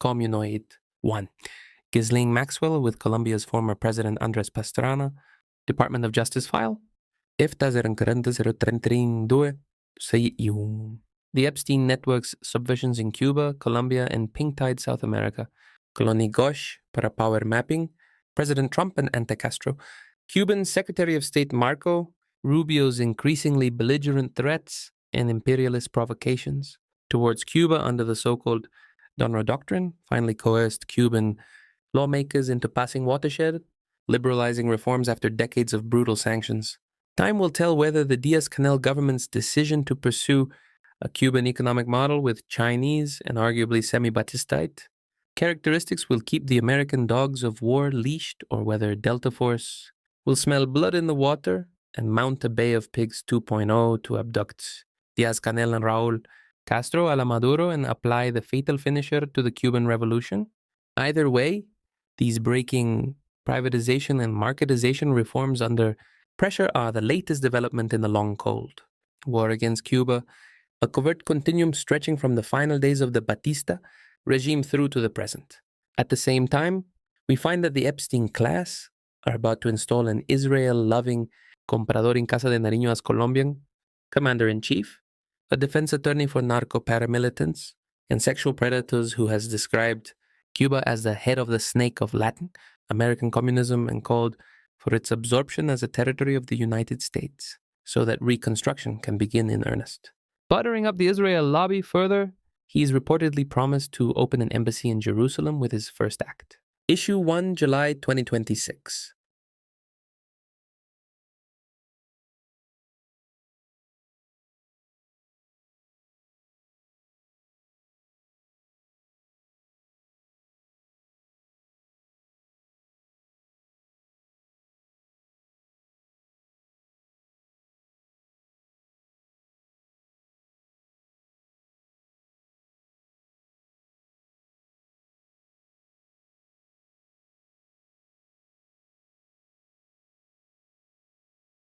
Communoid 1. Ghislaine Maxwell with Colombia's former president Andres Pastrana. Department of Justice file. EFTA 042 سيئ. The Epstein Network's subversions in Cuba, Colombia, and Pink Tide South America. Colony Gauche para power mapping. President Trump and anti-Castro. Cuban Secretary of State Marco. Rubio's increasingly belligerent threats and imperialist provocations towards Cuba under the so-called Donroe Doctrine, finally coerced Cuban lawmakers into passing watershed, liberalizing reforms after decades of brutal sanctions. Time will tell whether the Diaz-Canel government's decision to pursue a Cuban economic model with Chinese and arguably semi-Batistite characteristics will keep the American dogs of war leashed, or whether Delta Force will smell blood in the water and mount a Bay of Pigs 2.0 to abduct Diaz-Canel and Raul Castro a la Maduro and apply the fatal finisher to the Cuban Revolution. Either way, these breaking privatization and marketization reforms under pressure are the latest development in the long cold. War against Cuba, a covert continuum stretching from the final days of the Batista regime through to the present. At the same time, we find that the Epstein class are about to install an Israel-loving comprador in Casa de Nariño as Colombian commander-in-chief, a defense attorney for narco-paramilitants and sexual predators who has described Cuba as the head of the snake of Latin American communism and called for its absorption as a territory of the United States so that reconstruction can begin in earnest. Buttering up the Israel lobby further, he's reportedly promised to open an embassy in Jerusalem with his first act. Issue 1, July 2026.